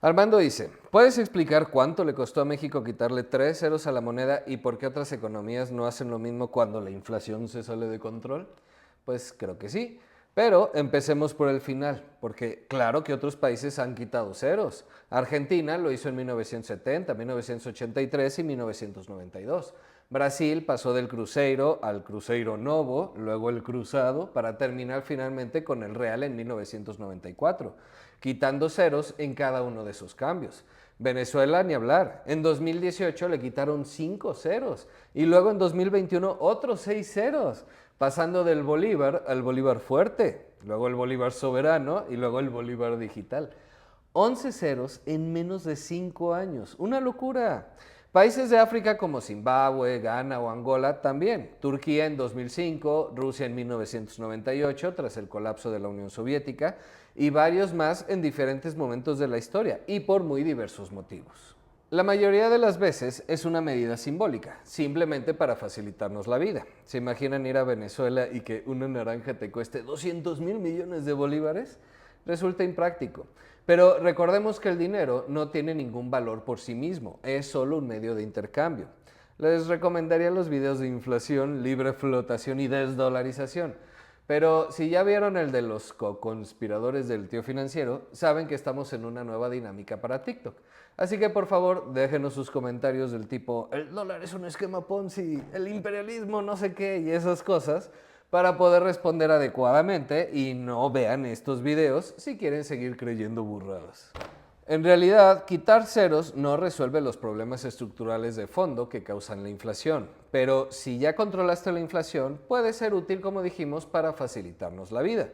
Armando dice, ¿puedes explicar cuánto le costó a México quitarle 3 ceros a la moneda y por qué otras economías no hacen lo mismo cuando la inflación se sale de control? Pues creo que sí, pero empecemos por el final, porque claro que otros países han quitado ceros. Argentina lo hizo en 1970, 1983 y 1992. Brasil pasó del Cruzeiro al Cruzeiro Novo, luego el Cruzado, para terminar finalmente con el Real en 1994, quitando ceros en cada uno de sus cambios. Venezuela ni hablar. En 2018 le quitaron 5 ceros y luego en 2021 otros 6 ceros, pasando del Bolívar al Bolívar fuerte, luego el Bolívar soberano y luego el Bolívar digital. 11 ceros en menos de 5 años. Una locura. Países de África como Zimbabue, Ghana o Angola también. Turquía en 2005, Rusia en 1998 tras el colapso de la Unión Soviética y varios más en diferentes momentos de la historia y por muy diversos motivos. La mayoría de las veces es una medida simbólica, simplemente para facilitarnos la vida. ¿Se imaginan ir a Venezuela y que una naranja te cueste 200 mil millones de bolívares? Resulta impráctico. Pero recordemos que el dinero no tiene ningún valor por sí mismo, es solo un medio de intercambio. Les recomendaría los videos de inflación, libre flotación y desdolarización. Pero si ya vieron el de los co-conspiradores del tío financiero, saben que estamos en una nueva dinámica para TikTok. Así que por favor, déjenos sus comentarios del tipo, el dólar es un esquema Ponzi, el imperialismo no sé qué y esas cosas, para poder responder adecuadamente y no vean estos videos si quieren seguir creyendo burradas. En realidad, quitar ceros no resuelve los problemas estructurales de fondo que causan la inflación, pero si ya controlaste la inflación, puede ser útil, como dijimos, para facilitarnos la vida.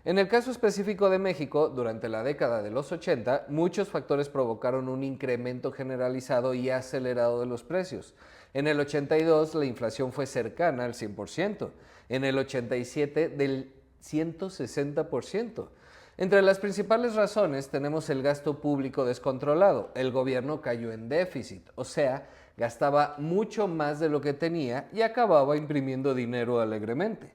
En el caso específico de México, durante la década de los 80, muchos factores provocaron un incremento generalizado y acelerado de los precios. En el 82 la inflación fue cercana al 100%, en el 87 del 160%. Entre las principales razones tenemos el gasto público descontrolado. El gobierno cayó en déficit, o sea, gastaba mucho más de lo que tenía y acababa imprimiendo dinero alegremente.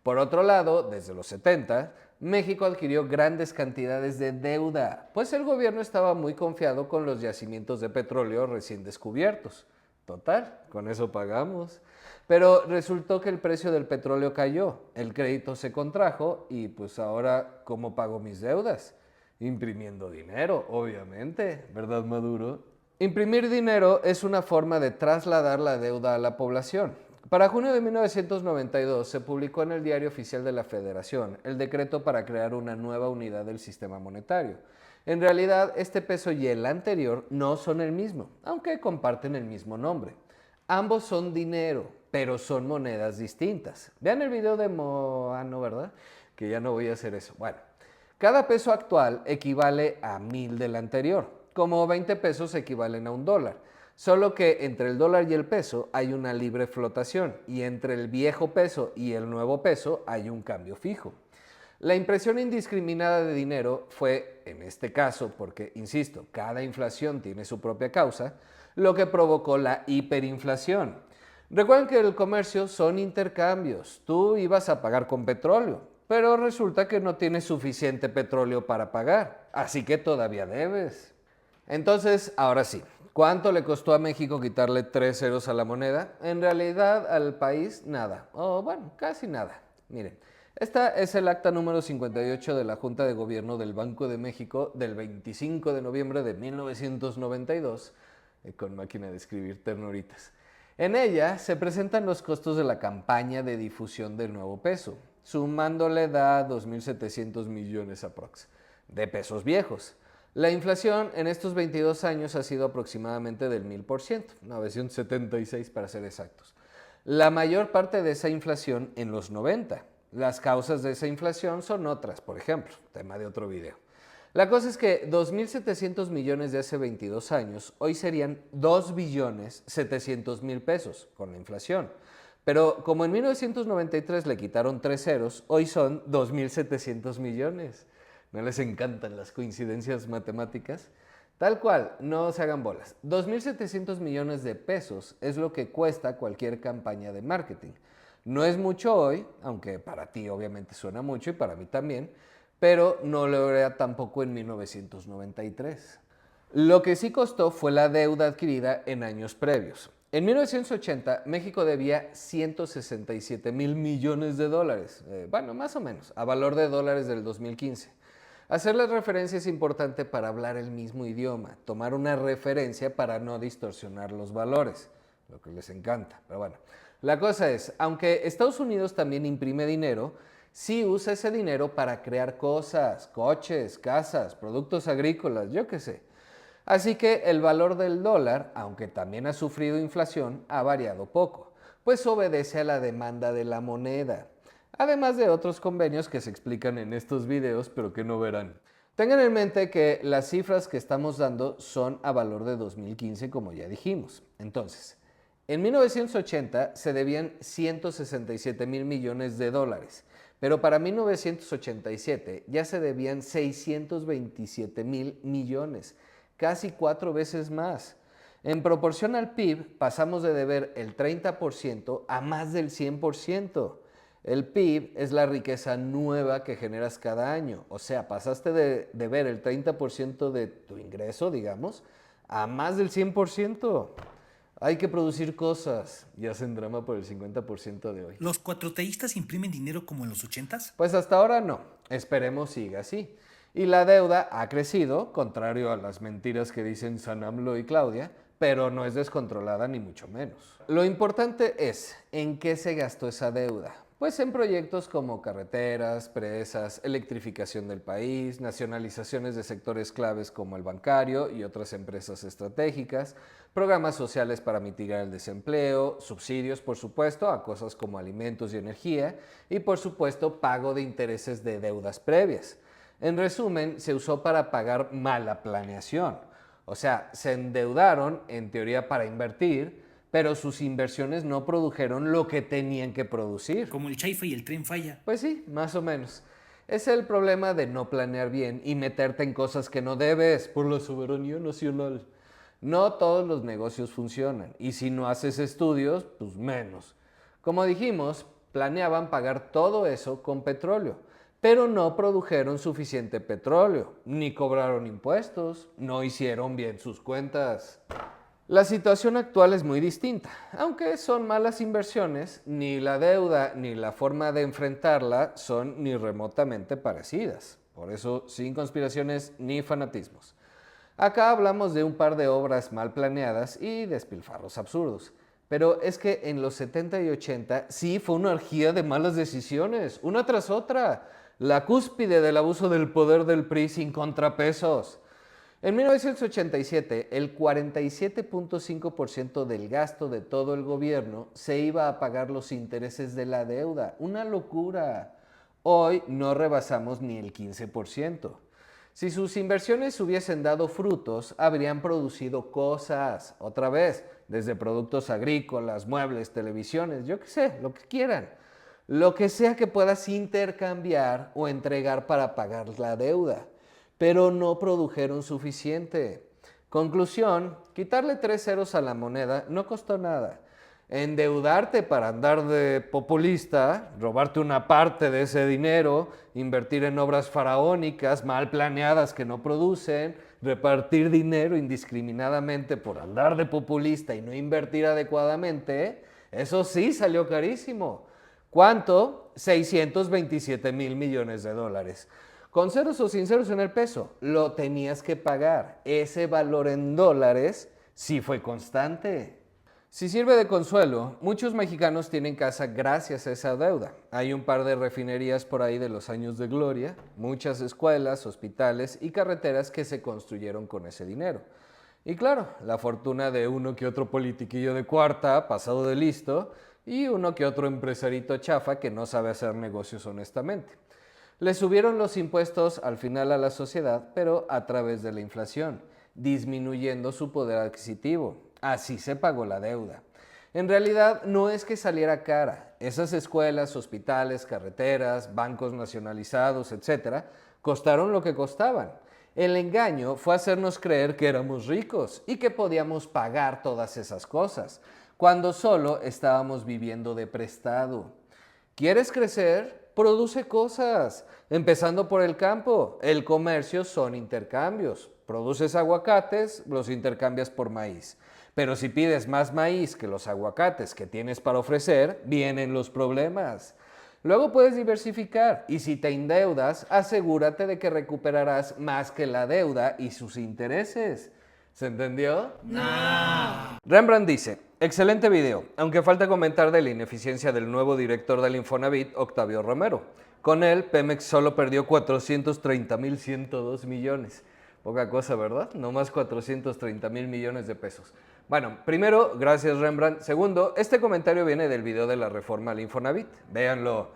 Por otro lado, desde los 70, México adquirió grandes cantidades de deuda, pues el gobierno estaba muy confiado con los yacimientos de petróleo recién descubiertos. Total, con eso pagamos. Pero resultó que el precio del petróleo cayó, el crédito se contrajo y pues ahora, ¿cómo pago mis deudas? Imprimiendo dinero, obviamente, ¿verdad, Maduro? Imprimir dinero es una forma de trasladar la deuda a la población. Para junio de 1992 se publicó en el Diario Oficial de la Federación el decreto para crear una nueva unidad del sistema monetario. En realidad, este peso y el anterior no son el mismo, aunque comparten el mismo nombre. Ambos son dinero, pero son monedas distintas. Vean el video de Moano, ¿verdad? Que ya no voy a hacer eso. Bueno, cada peso actual equivale a 1000 del anterior, como 20 pesos equivalen a $1. Solo que entre el dólar y el peso hay una libre flotación y entre el viejo peso y el nuevo peso hay un cambio fijo. La impresión indiscriminada de dinero fue, en este caso, porque, insisto, cada inflación tiene su propia causa, lo que provocó la hiperinflación. Recuerden que el comercio son intercambios. Tú ibas a pagar con petróleo, pero resulta que no tienes suficiente petróleo para pagar, así que todavía debes. Entonces, ahora sí, ¿cuánto le costó a México quitarle 3 ceros a la moneda? En realidad, al país, nada. O bueno, casi nada. Miren, esta es el acta número 58 de la Junta de Gobierno del Banco de México del 25 de noviembre de 1992, con máquina de escribir ternuritas. En ella se presentan los costos de la campaña de difusión del nuevo peso, sumándole da 2.700 millones aprox, de pesos viejos. La inflación en estos 22 años ha sido aproximadamente del 1000%, 976 para ser exactos. La mayor parte de esa inflación en los 90. Las causas de esa inflación son otras, por ejemplo, tema de otro video. La cosa es que 2.700 millones de hace 22 años hoy serían 2.700.000 pesos con la inflación. Pero como en 1993 le quitaron 3 ceros, hoy son 2.700 millones. ¿No les encantan las coincidencias matemáticas? Tal cual, no se hagan bolas. 2.700 millones de pesos es lo que cuesta cualquier campaña de marketing. No es mucho hoy, aunque para ti obviamente suena mucho y para mí también, pero no lo era tampoco en 1993. Lo que sí costó fue la deuda adquirida en años previos. En 1980, México debía 167 mil millones de dólares, bueno, más o menos, a valor de dólares del 2015. Hacer la referencia es importante para hablar el mismo idioma, tomar una referencia para no distorsionar los valores, lo que les encanta. Pero bueno, la cosa es, aunque Estados Unidos también imprime dinero, sí usa ese dinero para crear cosas, coches, casas, productos agrícolas, yo qué sé. Así que el valor del dólar, aunque también ha sufrido inflación, ha variado poco, pues obedece a la demanda de la moneda, además de otros convenios que se explican en estos videos pero que no verán. Tengan en mente que las cifras que estamos dando son a valor de 2015, como ya dijimos. Entonces, en 1980 se debían 167 mil millones de dólares, pero para 1987 ya se debían 627 mil millones, casi 4 veces más. En proporción al PIB, pasamos de deber el 30% a más del 100%. El PIB es la riqueza nueva que generas cada año. O sea, pasaste de deber el 30% de tu ingreso, digamos, a más del 100%. Hay que producir cosas y hacen drama por el 50% de hoy. ¿Los cuatroteístas imprimen dinero como en los ochentas? Pues hasta ahora no. Esperemos siga así. Y la deuda ha crecido, contrario a las mentiras que dicen San AMLO y Claudia, pero no es descontrolada ni mucho menos. Lo importante es en qué se gastó esa deuda. Pues en proyectos como carreteras, presas, electrificación del país, nacionalizaciones de sectores claves como el bancario y otras empresas estratégicas, programas sociales para mitigar el desempleo, subsidios, por supuesto, a cosas como alimentos y energía, y por supuesto pago de intereses de deudas previas. En resumen, se usó para pagar mala planeación. O sea, se endeudaron en teoría para invertir, pero sus inversiones no produjeron lo que tenían que producir. Como el Chaifa y el Tren Falla. Pues sí, más o menos. Es el problema de no planear bien y meterte en cosas que no debes por la soberanía nacional. No todos los negocios funcionan y si no haces estudios, pues menos. Como dijimos, planeaban pagar todo eso con petróleo, pero no produjeron suficiente petróleo, ni cobraron impuestos, no hicieron bien sus cuentas. La situación actual es muy distinta. Aunque son malas inversiones, ni la deuda ni la forma de enfrentarla son ni remotamente parecidas. Por eso, sin conspiraciones ni fanatismos. Acá hablamos de un par de obras mal planeadas y despilfarros absurdos. Pero es que en los 70 y 80 sí fue una orgía de malas decisiones, una tras otra. La cúspide del abuso del poder del PRI sin contrapesos. En 1987, el 47.5% del gasto de todo el gobierno se iba a pagar los intereses de la deuda. Una locura. Hoy no rebasamos ni el 15%. Si sus inversiones hubiesen dado frutos, habrían producido cosas, otra vez, desde productos agrícolas, muebles, televisiones, yo qué sé, lo que quieran. Lo que sea que puedas intercambiar o entregar para pagar la deuda, pero no produjeron suficiente. Conclusión, quitarle 3 ceros a la moneda no costó nada. Endeudarte para andar de populista, robarte una parte de ese dinero, invertir en obras faraónicas mal planeadas que no producen, repartir dinero indiscriminadamente por andar de populista y no invertir adecuadamente, eso sí salió carísimo. ¿Cuánto? 627 mil millones de dólares. Con ceros o sin ceros en el peso, lo tenías que pagar. Ese valor en dólares sí fue constante. Si sirve de consuelo, muchos mexicanos tienen casa gracias a esa deuda. Hay un par de refinerías por ahí de los años de gloria, muchas escuelas, hospitales y carreteras que se construyeron con ese dinero. Y claro, la fortuna de uno que otro politiquillo de cuarta, pasado de listo, y uno que otro empresarito chafa que no sabe hacer negocios honestamente. Le subieron los impuestos al final a la sociedad, pero a través de la inflación, disminuyendo su poder adquisitivo. Así se pagó la deuda. En realidad no es que saliera cara. Esas escuelas, hospitales, carreteras, bancos nacionalizados, etcétera, costaron lo que costaban. El engaño fue hacernos creer que éramos ricos y que podíamos pagar todas esas cosas, cuando solo estábamos viviendo de prestado. ¿Quieres crecer? Produce cosas, empezando por el campo. El comercio son intercambios. Produces aguacates, los intercambias por maíz. Pero si pides más maíz que los aguacates que tienes para ofrecer, vienen los problemas. Luego puedes diversificar y si te endeudas, asegúrate de que recuperarás más que la deuda y sus intereses. ¿Se entendió? No. Rembrandt dice, excelente video, aunque falta comentar de la ineficiencia del nuevo director del Infonavit, Octavio Romero. Con él, Pemex solo perdió 430,102 millones. Poca cosa, ¿verdad? No más 430,000 millones de pesos. Bueno, primero, gracias Rembrandt. Segundo, este comentario viene del video de la reforma al Infonavit. Véanlo.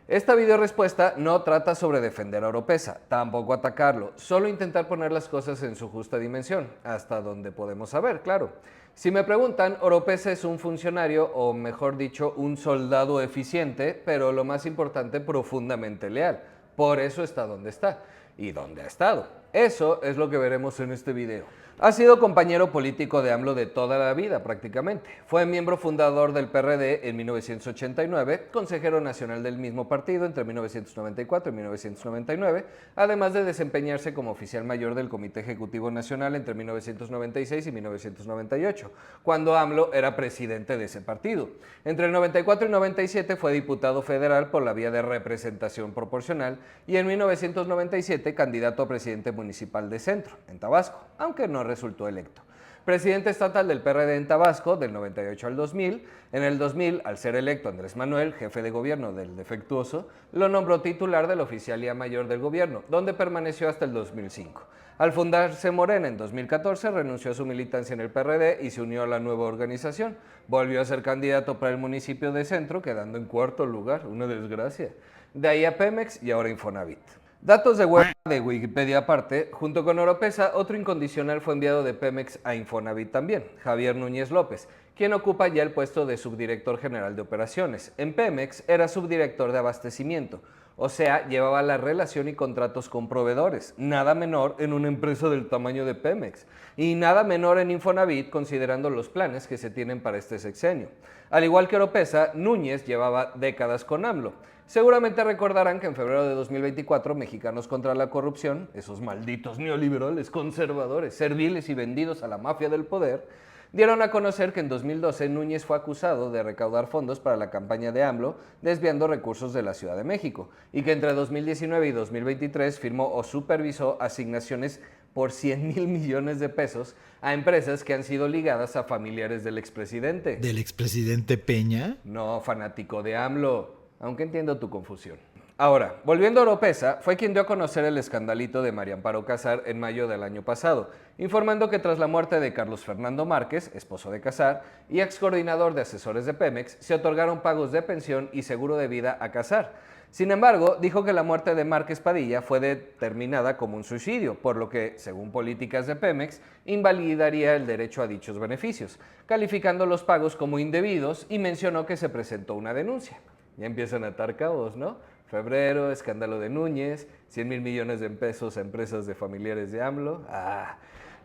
Esta video respuesta no trata sobre defender a Oropesa, tampoco atacarlo, solo intentar poner las cosas en su justa dimensión, hasta donde podemos saber, claro. Si me preguntan, Oropesa es un funcionario, o mejor dicho, un soldado eficiente, pero lo más importante, profundamente leal. Por eso está donde está y donde ha estado. Eso es lo que veremos en este video. Ha sido compañero político de AMLO de toda la vida prácticamente. Fue miembro fundador del PRD en 1989, consejero nacional del mismo partido entre 1994 y 1999, además de desempeñarse como oficial mayor del Comité Ejecutivo Nacional entre 1996 y 1998, cuando AMLO era presidente de ese partido. Entre el 94 y 97 fue diputado federal por la vía de representación proporcional y en 1997 candidato a presidente municipal de Centro, en Tabasco, aunque no resultó electo. Presidente estatal del PRD en Tabasco del 98 al 2000. En el 2000, al ser electo Andrés Manuel, jefe de gobierno del defectuoso, lo nombró titular de la Oficialía Mayor del Gobierno, donde permaneció hasta el 2005. Al fundarse Morena en 2014, renunció a su militancia en el PRD y se unió a la nueva organización. Volvió a ser candidato para el municipio de Centro, quedando en cuarto lugar, una desgracia. De ahí a Pemex y ahora Infonavit. Datos de web de Wikipedia aparte, junto con Oropesa, otro incondicional fue enviado de Pemex a Infonavit también, Javier Núñez López, quien ocupa ya el puesto de subdirector general de operaciones. En Pemex era subdirector de abastecimiento, o sea, llevaba la relación y contratos con proveedores, nada menor en una empresa del tamaño de Pemex, y nada menor en Infonavit considerando los planes que se tienen para este sexenio. Al igual que Oropesa, Núñez llevaba décadas con AMLO. Seguramente recordarán que en febrero de 2024, Mexicanos contra la Corrupción, esos malditos neoliberales conservadores, serviles y vendidos a la mafia del poder, dieron a conocer que en 2012 Núñez fue acusado de recaudar fondos para la campaña de AMLO, desviando recursos de la Ciudad de México, y que entre 2019 y 2023 firmó o supervisó asignaciones por 100,000 millones de pesos a empresas que han sido ligadas a familiares del expresidente. ¿Del expresidente Peña? No, fanático de AMLO. Aunque entiendo tu confusión. Ahora, volviendo a Oropesa, fue quien dio a conocer el escandalito de María Amparo Casar en mayo del año pasado, informando que tras la muerte de Carlos Fernando Márquez, esposo de Casar, y ex coordinador de asesores de Pemex, se otorgaron pagos de pensión y seguro de vida a Casar. Sin embargo, dijo que la muerte de Márquez Padilla fue determinada como un suicidio, por lo que, según políticas de Pemex, invalidaría el derecho a dichos beneficios, calificando los pagos como indebidos y mencionó que se presentó una denuncia. Ya empiezan a atar cabos, ¿no? Febrero, escándalo de Núñez, 100,000 millones de pesos a empresas de familiares de AMLO.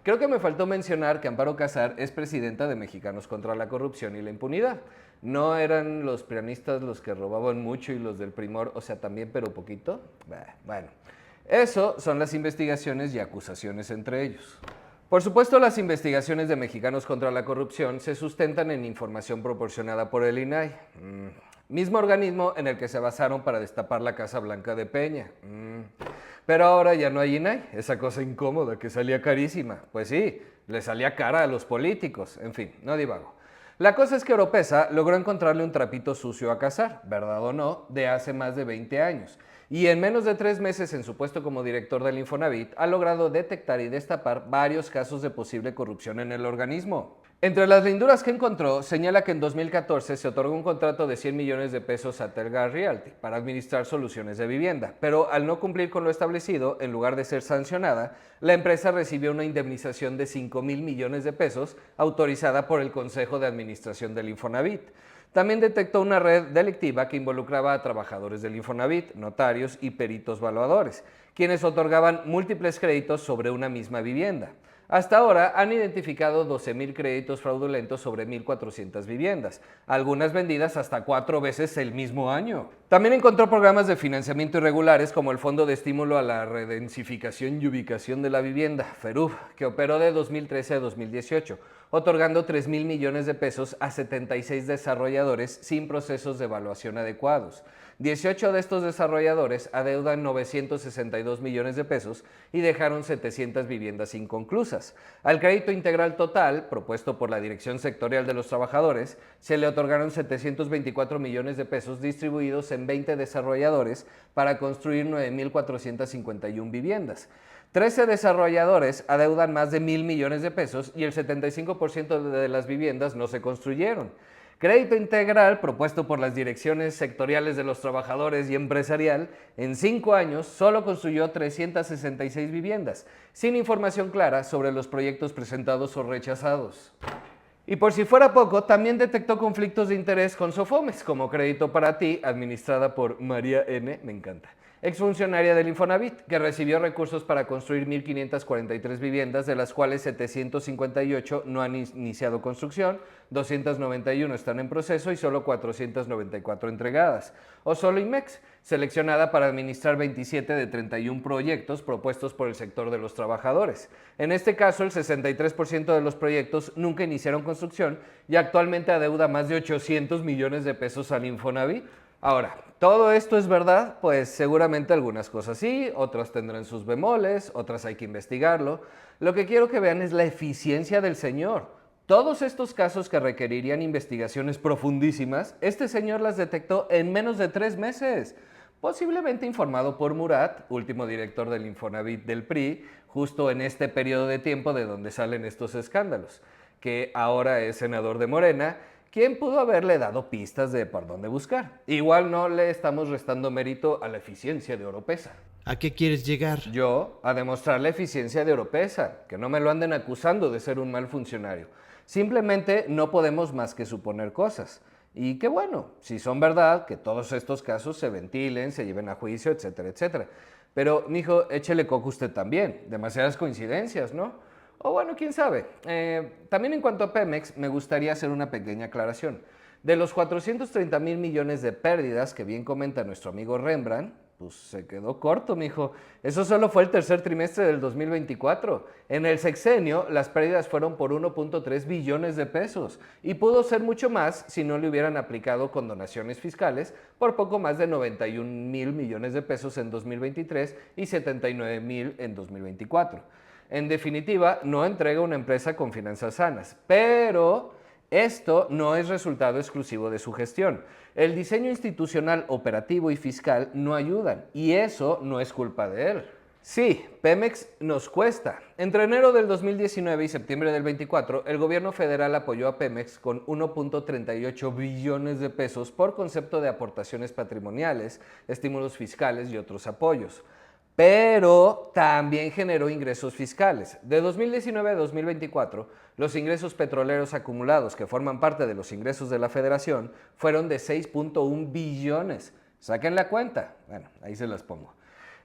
Creo que me faltó mencionar que Amparo Casar es presidenta de Mexicanos contra la Corrupción y la Impunidad. ¿No eran los prianistas los que robaban mucho y los del Primor, o sea, también, pero poquito? Bueno, eso son las investigaciones y acusaciones entre ellos. Por supuesto, las investigaciones de Mexicanos contra la Corrupción se sustentan en información proporcionada por el INAI. Mismo organismo en el que se basaron para destapar la Casa Blanca de Peña. Pero ahora ya no hay INAI, esa cosa incómoda que salía carísima. Pues sí, le salía cara a los políticos. En fin, no divago. La cosa es que Oropesa logró encontrarle un trapito sucio a Casar, verdad o no, de hace más de 20 años. Y en menos de 3 meses en su puesto como director del Infonavit, ha logrado detectar y destapar varios casos de posible corrupción en el organismo. Entre las linduras que encontró, señala que en 2014 se otorgó un contrato de 100 millones de pesos a Telgar Realty para administrar soluciones de vivienda, pero al no cumplir con lo establecido, en lugar de ser sancionada, la empresa recibió una indemnización de 5,000 millones de pesos autorizada por el Consejo de Administración del Infonavit. También detectó una red delictiva que involucraba a trabajadores del Infonavit, notarios y peritos valuadores, quienes otorgaban múltiples créditos sobre una misma vivienda. Hasta ahora han identificado 12,000 créditos fraudulentos sobre 1,400 viviendas, algunas vendidas hasta 4 veces el mismo año. También encontró programas de financiamiento irregulares como el Fondo de Estímulo a la Redensificación y Ubicación de la Vivienda, FERUV, que operó de 2013 a 2018, otorgando 3,000 millones de pesos a 76 desarrolladores sin procesos de evaluación adecuados. 18 de estos desarrolladores adeudan 962 millones de pesos y dejaron 700 viviendas inconclusas. Al crédito integral total, propuesto por la Dirección Sectorial de los Trabajadores, se le otorgaron 724 millones de pesos distribuidos en 20 desarrolladores para construir 9,451 viviendas. 13 desarrolladores adeudan más de 1,000 millones de pesos y el 75% de las viviendas no se construyeron. Crédito integral propuesto por las direcciones sectoriales de los trabajadores y empresarial, en 5 años solo construyó 366 viviendas, sin información clara sobre los proyectos presentados o rechazados. Y por si fuera poco, también detectó conflictos de interés con Sofomex, como Crédito para Ti, administrada por María N., me encanta, exfuncionaria del Infonavit, que recibió recursos para construir 1,543 viviendas, de las cuales 758 no han iniciado construcción, 291 están en proceso y solo 494 entregadas. O Soloimex, seleccionada para administrar 27 de 31 proyectos propuestos por el sector de los trabajadores. En este caso, el 63% de los proyectos nunca iniciaron construcción y actualmente adeuda más de 800 millones de pesos al Infonavit. Ahora, ¿todo esto es verdad? Pues seguramente algunas cosas sí, otras tendrán sus bemoles, otras hay que investigarlo. Lo que quiero que vean es la eficiencia del señor. Todos estos casos que requerirían investigaciones profundísimas, este señor las detectó en menos de 3 meses. Posiblemente informado por Murat, último director del Infonavit del PRI, justo en este periodo de tiempo de donde salen estos escándalos, que ahora es senador de Morena, quien pudo haberle dado pistas de por dónde buscar. Igual no le estamos restando mérito a la eficiencia de Oropesa. ¿A qué quieres llegar? Yo, a demostrar la eficiencia de Oropesa, que no me lo anden acusando de ser un mal funcionario. Simplemente no podemos más que suponer cosas. Y qué bueno, si son verdad, que todos estos casos se ventilen, se lleven a juicio, etcétera, etcétera. Pero, mijo, échele coco usted también. Demasiadas coincidencias, ¿no? O bueno, quién sabe. También en cuanto a Pemex, me gustaría hacer una pequeña aclaración. De los 430,000 millones de pérdidas que bien comenta nuestro amigo Rembrandt, pues se quedó corto, mijo. Eso solo fue el tercer trimestre del 2024. En el sexenio, las pérdidas fueron por 1,3 billones de pesos y pudo ser mucho más si no le hubieran aplicado condonaciones fiscales por poco más de 91,000 millones de pesos en 2023 y 79,000 en 2024. En definitiva, no entrega una empresa con finanzas sanas, pero esto no es resultado exclusivo de su gestión. El diseño institucional, operativo y fiscal no ayudan, y eso no es culpa de él. Sí, Pemex nos cuesta. Entre enero del 2019 y septiembre del 24, el gobierno federal apoyó a Pemex con 1,38 billones de pesos por concepto de aportaciones patrimoniales, estímulos fiscales y otros apoyos. Pero también generó ingresos fiscales. De 2019 a 2024, los ingresos petroleros acumulados que forman parte de los ingresos de la Federación fueron de 6,1 billones. Saquen la cuenta. Bueno, ahí se las pongo.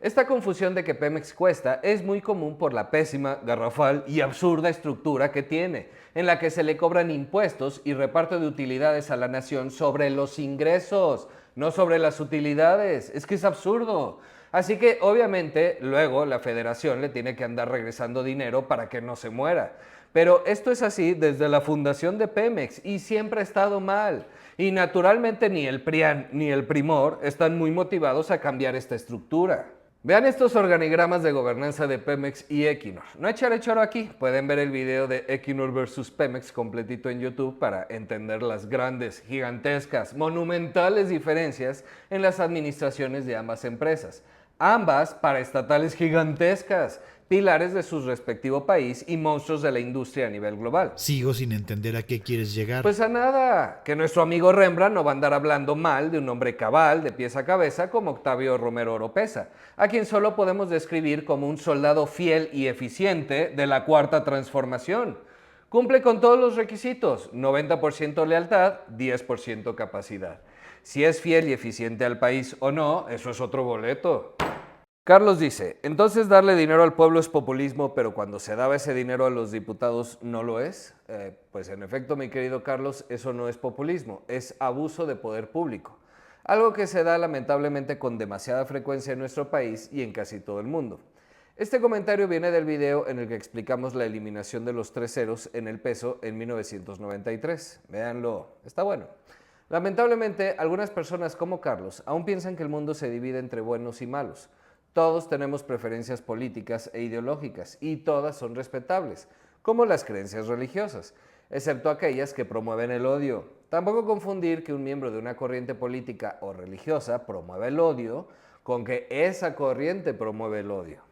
Esta confusión de que Pemex cuesta es muy común por la pésima, garrafal y absurda estructura que tiene, en la que se le cobran impuestos y reparto de utilidades a la nación sobre los ingresos, no sobre las utilidades. Es que es absurdo. Así que obviamente luego la Federación le tiene que andar regresando dinero para que no se muera. Pero esto es así desde la fundación de Pemex y siempre ha estado mal. Y naturalmente ni el PRIAN ni el Primor están muy motivados a cambiar esta estructura. Vean estos organigramas de gobernanza de Pemex y Equinor. No echaré choro aquí, pueden ver el video de Equinor versus Pemex completito en YouTube para entender las grandes, gigantescas, monumentales diferencias en las administraciones de ambas empresas. Ambas paraestatales gigantescas, pilares de su respectivo país y monstruos de la industria a nivel global. Sigo sin entender a qué quieres llegar. Pues a nada, que nuestro amigo Rembrandt no va a andar hablando mal de un hombre cabal de pies a cabeza como Octavio Romero Oropesa, a quien solo podemos describir como un soldado fiel y eficiente de la Cuarta Transformación. Cumple con todos los requisitos, 90% lealtad, 10% capacidad. Si es fiel y eficiente al país o no, eso es otro boleto. Carlos dice, entonces darle dinero al pueblo es populismo, pero cuando se daba ese dinero a los diputados no lo es. Pues en efecto, mi querido Carlos, eso no es populismo, es abuso de poder público. Algo que se da lamentablemente con demasiada frecuencia en nuestro país y en casi todo el mundo. Este comentario viene del video en el que explicamos la eliminación de los 3 ceros en el peso en 1993. Véanlo, está bueno. Lamentablemente, algunas personas como Carlos aún piensan que el mundo se divide entre buenos y malos. Todos tenemos preferencias políticas e ideológicas y todas son respetables, como las creencias religiosas, excepto aquellas que promueven el odio. Tampoco confundir que un miembro de una corriente política o religiosa promueve el odio con que esa corriente promueve el odio.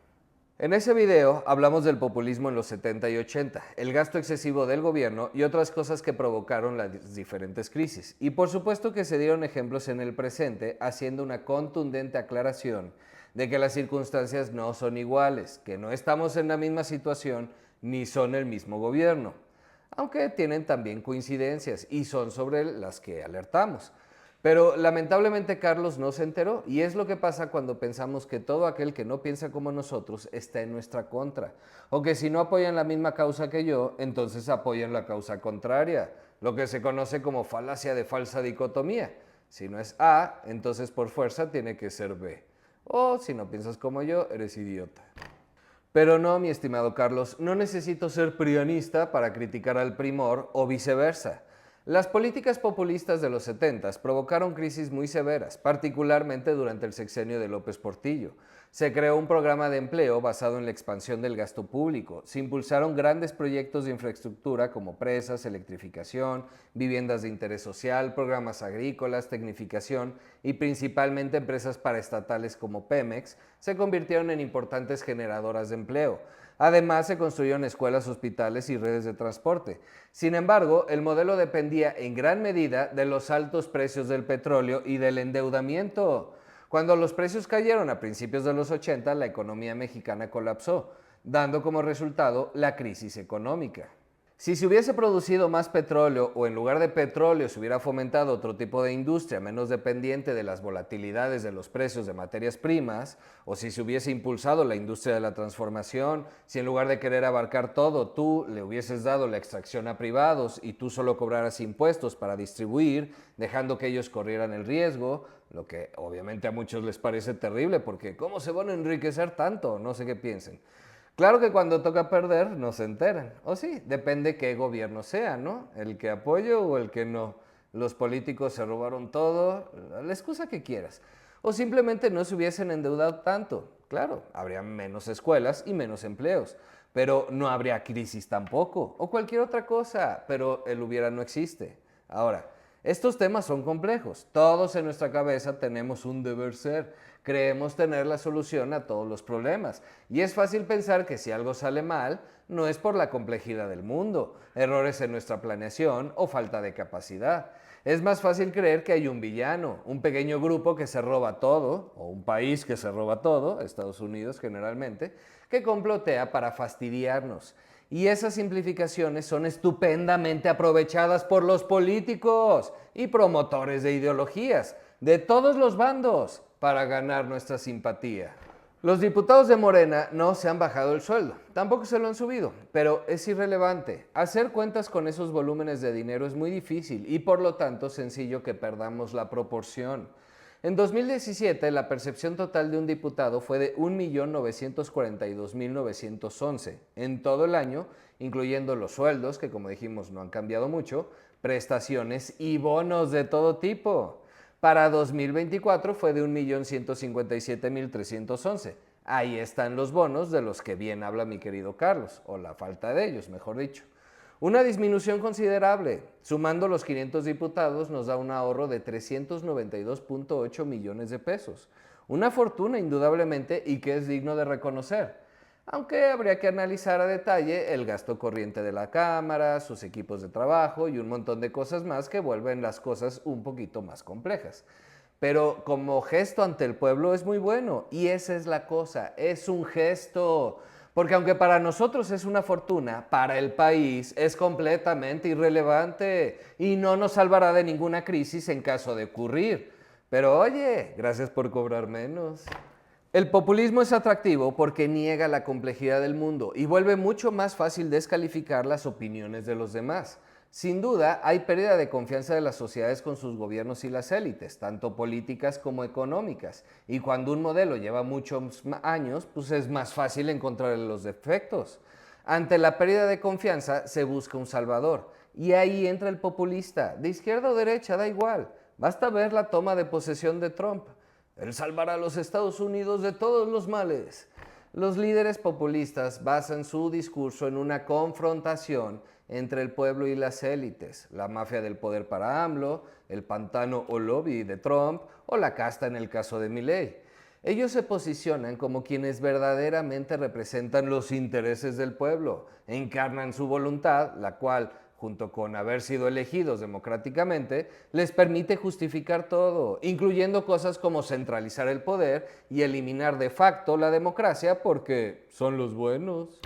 En ese video hablamos del populismo en los 70 y 80, el gasto excesivo del gobierno y otras cosas que provocaron las diferentes crisis. Y por supuesto que se dieron ejemplos en el presente, haciendo una contundente aclaración de que las circunstancias no son iguales, que no estamos en la misma situación ni son el mismo gobierno, aunque tienen también coincidencias y son sobre las que alertamos. Pero lamentablemente Carlos no se enteró y es lo que pasa cuando pensamos que todo aquel que no piensa como nosotros está en nuestra contra, o que si no apoyan la misma causa que yo, entonces apoyan la causa contraria, lo que se conoce como falacia de falsa dicotomía. Si no es A, entonces por fuerza tiene que ser B. O si no piensas como yo, eres idiota. Pero no, mi estimado Carlos, no necesito ser prianista para criticar al primor o viceversa. Las políticas populistas de los 70 provocaron crisis muy severas, particularmente durante el sexenio de López Portillo. Se creó un programa de empleo basado en la expansión del gasto público. Se impulsaron grandes proyectos de infraestructura como presas, electrificación, viviendas de interés social, programas agrícolas, tecnificación y principalmente empresas paraestatales como Pemex se convirtieron en importantes generadoras de empleo. Además, se construyeron escuelas, hospitales y redes de transporte. Sin embargo, el modelo dependía en gran medida de los altos precios del petróleo y del endeudamiento. Cuando los precios cayeron a principios de los 80, la economía mexicana colapsó, dando como resultado la crisis económica. Si se hubiese producido más petróleo o en lugar de petróleo se hubiera fomentado otro tipo de industria menos dependiente de las volatilidades de los precios de materias primas, o si se hubiese impulsado la industria de la transformación, si en lugar de querer abarcar todo tú le hubieses dado la extracción a privados y tú solo cobraras impuestos para distribuir, dejando que ellos corrieran el riesgo, lo que obviamente a muchos les parece terrible porque ¿cómo se van a enriquecer tanto? No sé qué piensen. Claro que cuando toca perder no se enteran, o sí, depende qué gobierno sea, ¿no? El que apoyo o el que no. Los políticos se robaron todo, la excusa que quieras. O simplemente no se hubiesen endeudado tanto. Claro, habría menos escuelas y menos empleos, pero no habría crisis tampoco, o cualquier otra cosa, pero el hubiera no existe. Ahora, estos temas son complejos. Todos en nuestra cabeza tenemos un deber ser. Creemos tener la solución a todos los problemas. Y es fácil pensar que si algo sale mal, no es por la complejidad del mundo, errores en nuestra planeación o falta de capacidad. Es más fácil creer que hay un villano, un pequeño grupo que se roba todo, o un país que se roba todo, Estados Unidos generalmente, que complotea para fastidiarnos. Y esas simplificaciones son estupendamente aprovechadas por los políticos y promotores de ideologías, de todos los bandos, para ganar nuestra simpatía. Los diputados de Morena no se han bajado el sueldo, tampoco se lo han subido, pero es irrelevante. Hacer cuentas con esos volúmenes de dinero es muy difícil y por lo tanto sencillo que perdamos la proporción. En 2017, la percepción total de un diputado fue de 1.942.911 en todo el año, incluyendo los sueldos, que como dijimos no han cambiado mucho, prestaciones y bonos de todo tipo. Para 2024 fue de 1.157.311. Ahí están los bonos de los que bien habla mi querido Carlos, o la falta de ellos, mejor dicho. Una disminución considerable. Sumando los 500 diputados nos da un ahorro de 392.8 millones de pesos. Una fortuna indudablemente y que es digno de reconocer. Aunque habría que analizar a detalle el gasto corriente de la Cámara, sus equipos de trabajo y un montón de cosas más que vuelven las cosas un poquito más complejas. Pero como gesto ante el pueblo es muy bueno y esa es la cosa, es un gesto. Porque aunque para nosotros es una fortuna, para el país es completamente irrelevante y no nos salvará de ninguna crisis en caso de ocurrir. Pero oye, gracias por cobrar menos. El populismo es atractivo porque niega la complejidad del mundo y vuelve mucho más fácil descalificar las opiniones de los demás. Sin duda, hay pérdida de confianza de las sociedades con sus gobiernos y las élites, tanto políticas como económicas. Y cuando un modelo lleva muchos años, pues es más fácil encontrar los defectos. Ante la pérdida de confianza, se busca un salvador. Y ahí entra el populista, de izquierda o derecha, da igual. Basta ver la toma de posesión de Trump. Él salvará a los Estados Unidos de todos los males. Los líderes populistas basan su discurso en una confrontación entre el pueblo y las élites, la mafia del poder para AMLO, el pantano o lobby de Trump o la casta en el caso de Milei. Ellos se posicionan como quienes verdaderamente representan los intereses del pueblo, encarnan su voluntad, la cual, junto con haber sido elegidos democráticamente, les permite justificar todo, incluyendo cosas como centralizar el poder y eliminar de facto la democracia porque son los buenos.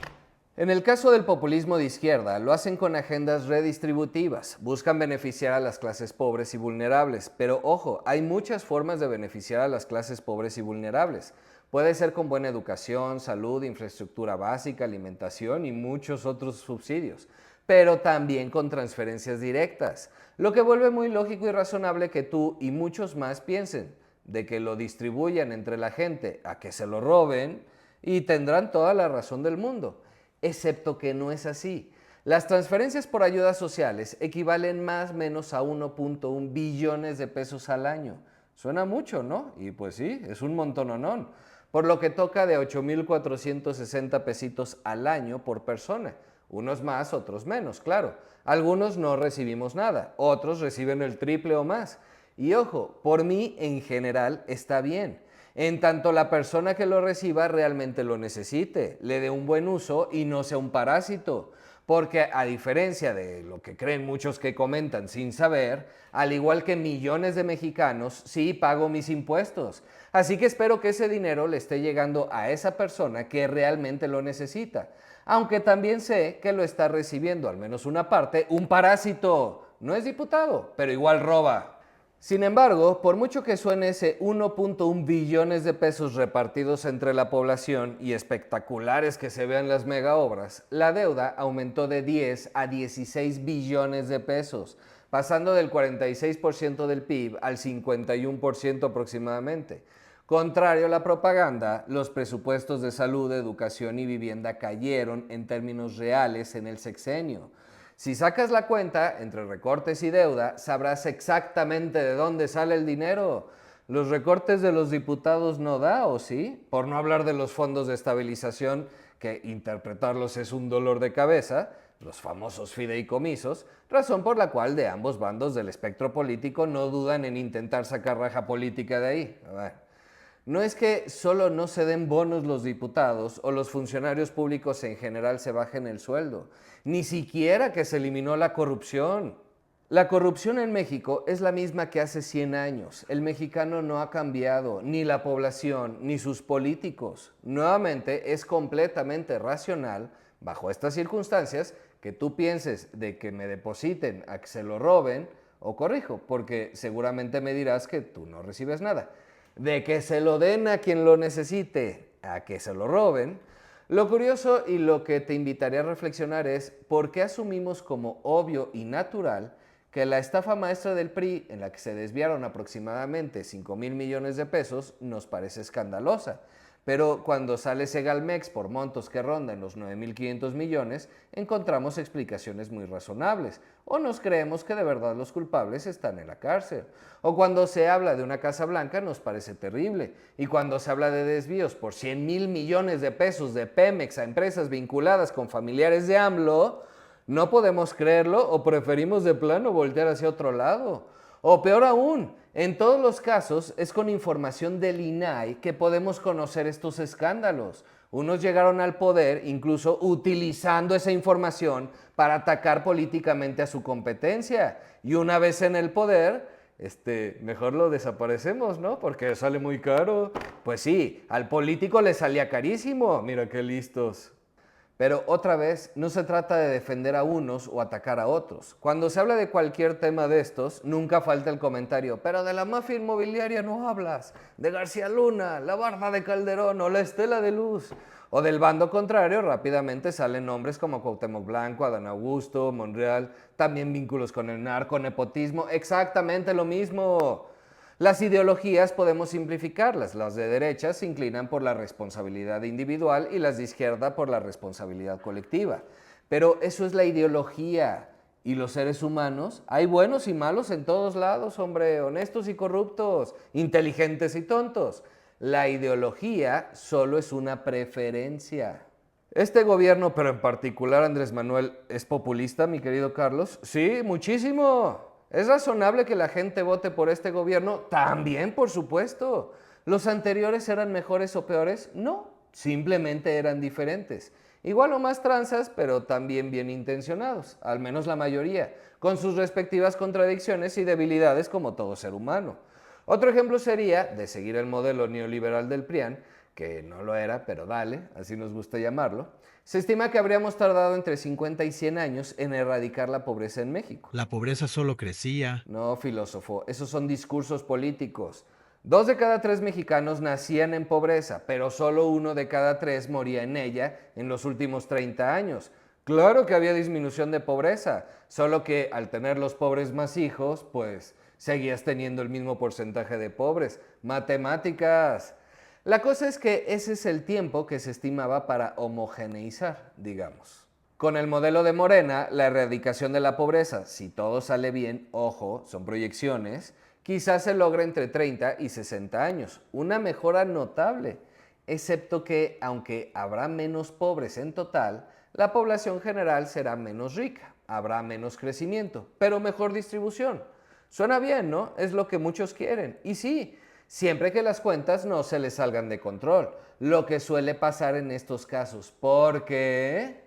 En el caso del populismo de izquierda, lo hacen con agendas redistributivas, buscan beneficiar a las clases pobres y vulnerables, pero ojo, hay muchas formas de beneficiar a las clases pobres y vulnerables. Puede ser con buena educación, salud, infraestructura básica, alimentación y muchos otros subsidios, pero también con transferencias directas, lo que vuelve muy lógico y razonable que tú y muchos más piensen, de que lo distribuyan entre la gente a que se lo roben y tendrán toda la razón del mundo. Excepto que no es así. Las transferencias por ayudas sociales equivalen más o menos a 1.1 billones de pesos al año. Suena mucho, ¿no? Y pues sí, es un montononón. Por lo que toca de 8,460 pesitos al año por persona. Unos más, otros menos, claro. Algunos no recibimos nada, otros reciben el triple o más. Y ojo, por mí en general está bien. En tanto la persona que lo reciba realmente lo necesite, le dé un buen uso y no sea un parásito. Porque a diferencia de lo que creen muchos que comentan sin saber, al igual que millones de mexicanos, sí pago mis impuestos. Así que espero que ese dinero le esté llegando a esa persona que realmente lo necesita. Aunque también sé que lo está recibiendo, al menos una parte, un parásito. No es diputado, pero igual roba. Sin embargo, por mucho que suene ese 1.1 billones de pesos repartidos entre la población y espectaculares que se vean las mega obras, la deuda aumentó de 10 a 16 billones de pesos, pasando del 46% del PIB al 51% aproximadamente. Contrario a la propaganda, los presupuestos de salud, educación y vivienda cayeron en términos reales en el sexenio. Si sacas la cuenta entre recortes y deuda, sabrás exactamente de dónde sale el dinero. Los recortes de los diputados no da, ¿o sí? Por no hablar de los fondos de estabilización, que interpretarlos es un dolor de cabeza, los famosos fideicomisos, razón por la cual de ambos bandos del espectro político no dudan en intentar sacar raja política de ahí. Bueno. No es que solo no se den bonos los diputados o los funcionarios públicos en general se bajen el sueldo, ni siquiera que se eliminó la corrupción. La corrupción en México es la misma que hace 100 años. El mexicano no ha cambiado, ni la población, ni sus políticos. Nuevamente, es completamente racional, bajo estas circunstancias, que tú pienses de que me depositen a que se lo roben, o corrijo, porque seguramente me dirás que tú no recibes nada. De que se lo den a quien lo necesite, a que se lo roben. Lo curioso y lo que te invitaría a reflexionar es por qué asumimos como obvio y natural que la estafa maestra del PRI, en la que se desviaron aproximadamente 5,000 millones de pesos, nos parece escandalosa. Pero cuando sale Segalmex por montos que rondan los 9,500 millones, encontramos explicaciones muy razonables. O nos creemos que de verdad los culpables están en la cárcel. O cuando se habla de una Casa Blanca nos parece terrible. Y cuando se habla de desvíos por 100,000 millones de pesos de Pemex a empresas vinculadas con familiares de AMLO, no podemos creerlo o preferimos de plano voltear hacia otro lado. O peor aún, en todos los casos es con información del INAI que podemos conocer estos escándalos. Unos llegaron al poder incluso utilizando esa información para atacar políticamente a su competencia. Y una vez en el poder, mejor lo desaparecemos, ¿no? Porque sale muy caro. Pues sí, al político le salía carísimo. Mira qué listos. Pero otra vez, no se trata de defender a unos o atacar a otros. Cuando se habla de cualquier tema de estos, nunca falta el comentario, pero de la mafia inmobiliaria no hablas, de García Luna, la Barda de Calderón o la Estela de Luz. O del bando contrario, rápidamente salen nombres como Cuauhtémoc Blanco, Adán Augusto, Monreal, también vínculos con el narco, nepotismo, exactamente lo mismo. Las ideologías podemos simplificarlas. Las de derecha se inclinan por la responsabilidad individual y las de izquierda por la responsabilidad colectiva. Pero eso es la ideología. Y los seres humanos, hay buenos y malos en todos lados, hombre, honestos y corruptos, inteligentes y tontos. La ideología solo es una preferencia. Este gobierno, pero en particular Andrés Manuel, ¿es populista, mi querido Carlos? Sí, muchísimo. ¿Es razonable que la gente vote por este gobierno? También, por supuesto. ¿Los anteriores eran mejores o peores? No, simplemente eran diferentes. Igual o más tranzas, pero también bien intencionados, al menos la mayoría, con sus respectivas contradicciones y debilidades como todo ser humano. Otro ejemplo sería, de seguir el modelo neoliberal del PRIAN, que no lo era, pero dale, así nos gusta llamarlo, se estima que habríamos tardado entre 50 y 100 años en erradicar la pobreza en México. La pobreza solo crecía. No, filósofo, esos son discursos políticos. 2 de cada 3 mexicanos nacían en pobreza, pero solo 1 de cada 3 moría en ella en los últimos 30 años. Claro que había disminución de pobreza, solo que al tener los pobres más hijos, pues seguías teniendo el mismo porcentaje de pobres. Matemáticas. La cosa es que ese es el tiempo que se estimaba para homogeneizar, digamos. Con el modelo de Morena, la erradicación de la pobreza, si todo sale bien, ojo, son proyecciones, quizás se logre entre 30 y 60 años. Una mejora notable, excepto que, aunque habrá menos pobres en total, la población general será menos rica, habrá menos crecimiento, pero mejor distribución. Suena bien, ¿no? Es lo que muchos quieren. Y sí, siempre que las cuentas no se les salgan de control, lo que suele pasar en estos casos, porque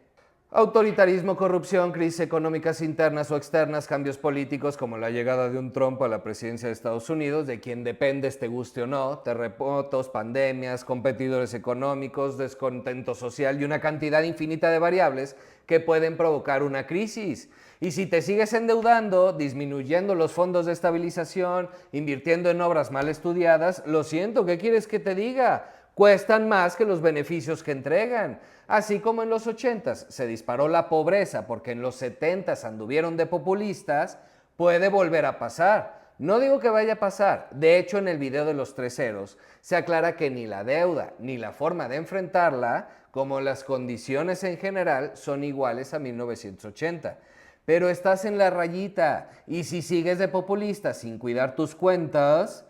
autoritarismo, corrupción, crisis económicas internas o externas, cambios políticos como la llegada de un Trump a la presidencia de Estados Unidos, de quien dependes te guste o no, terremotos, pandemias, competidores económicos, descontento social y una cantidad infinita de variables que pueden provocar una crisis. Y si te sigues endeudando, disminuyendo los fondos de estabilización, invirtiendo en obras mal estudiadas, lo siento, ¿qué quieres que te diga? Cuestan más que los beneficios que entregan. Así como en los 80s se disparó la pobreza porque en los 70s anduvieron de populistas, puede volver a pasar. No digo que vaya a pasar. De hecho, en el video de los 3 ceros se aclara que ni la deuda ni la forma de enfrentarla, como las condiciones en general, son iguales a 1980. Pero estás en la rayita y si sigues de populista sin cuidar tus cuentas,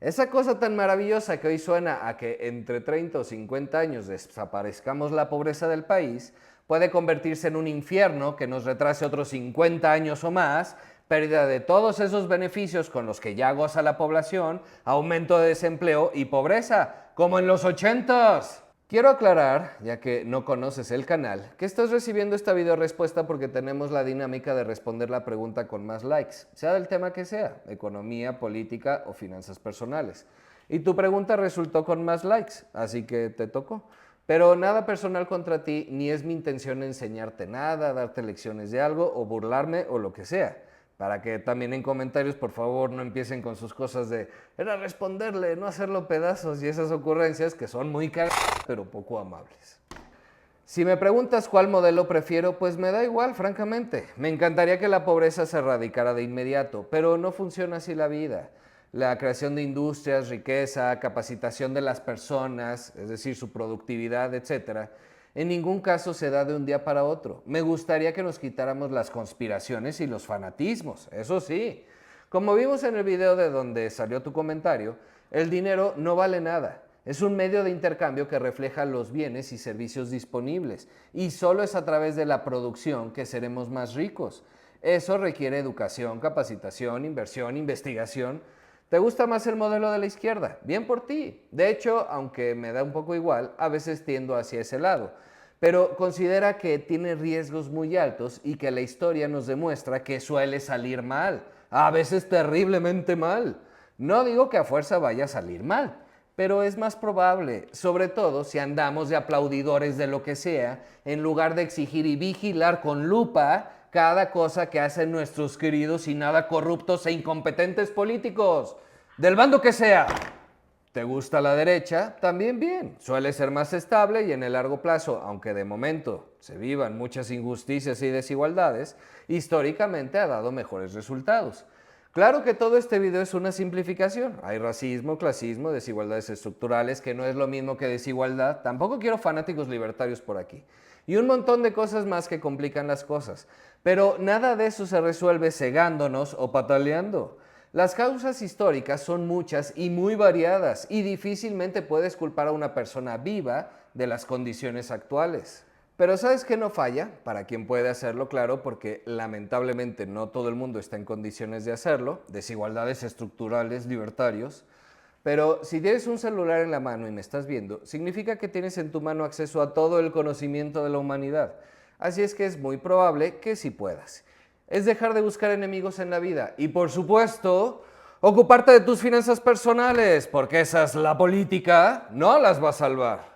esa cosa tan maravillosa que hoy suena a que entre 30 o 50 años desaparezcamos la pobreza del país, puede convertirse en un infierno que nos retrase otros 50 años o más, pérdida de todos esos beneficios con los que ya goza la población, aumento de desempleo y pobreza, como en los 80s. Quiero aclarar, ya que no conoces el canal, que estás recibiendo esta video respuesta porque tenemos la dinámica de responder la pregunta con más likes, sea del tema que sea, economía, política o finanzas personales. Y tu pregunta resultó con más likes, así que te tocó. Pero nada personal contra ti, ni es mi intención enseñarte nada, darte lecciones de algo o burlarme o lo que sea. Para que también en comentarios, por favor, no empiecen con sus cosas de era responderle, no hacerlo pedazos y esas ocurrencias que son muy cagadas, pero poco amables. Si me preguntas cuál modelo prefiero, pues me da igual, francamente. Me encantaría que la pobreza se erradicara de inmediato, pero no funciona así la vida. La creación de industrias, riqueza, capacitación de las personas, es decir, su productividad, etcétera, en ningún caso se da de un día para otro. Me gustaría que nos quitáramos las conspiraciones y los fanatismos, eso sí. Como vimos en el video de donde salió tu comentario, el dinero no vale nada. Es un medio de intercambio que refleja los bienes y servicios disponibles y solo es a través de la producción que seremos más ricos. Eso requiere educación, capacitación, inversión, investigación. ¿Te gusta más el modelo de la izquierda? Bien por ti. De hecho, aunque me da un poco igual, a veces tiendo hacia ese lado. Pero considera que tiene riesgos muy altos y que la historia nos demuestra que suele salir mal. A veces terriblemente mal. No digo que a fuerza vaya a salir mal, pero es más probable, sobre todo si andamos de aplaudidores de lo que sea, en lugar de exigir y vigilar con lupa cada cosa que hacen nuestros queridos y nada corruptos e incompetentes políticos, del bando que sea. ¿Te gusta la derecha? También bien. Suele ser más estable y en el largo plazo, aunque de momento se vivan muchas injusticias y desigualdades, históricamente ha dado mejores resultados. Claro que todo este video es una simplificación. Hay racismo, clasismo, desigualdades estructurales, que no es lo mismo que desigualdad. Tampoco quiero fanáticos libertarios por aquí. Y un montón de cosas más que complican las cosas. Pero nada de eso se resuelve cegándonos o pataleando. Las causas históricas son muchas y muy variadas y difícilmente puedes culpar a una persona viva de las condiciones actuales. Pero ¿sabes qué no falla? Para quien puede hacerlo, claro, porque lamentablemente no todo el mundo está en condiciones de hacerlo, desigualdades estructurales, libertarios. Pero si tienes un celular en la mano y me estás viendo, significa que tienes en tu mano acceso a todo el conocimiento de la humanidad. Así es que es muy probable que sí puedas. Es dejar de buscar enemigos en la vida y, por supuesto, ocuparte de tus finanzas personales, porque esa es la política, no las va a salvar.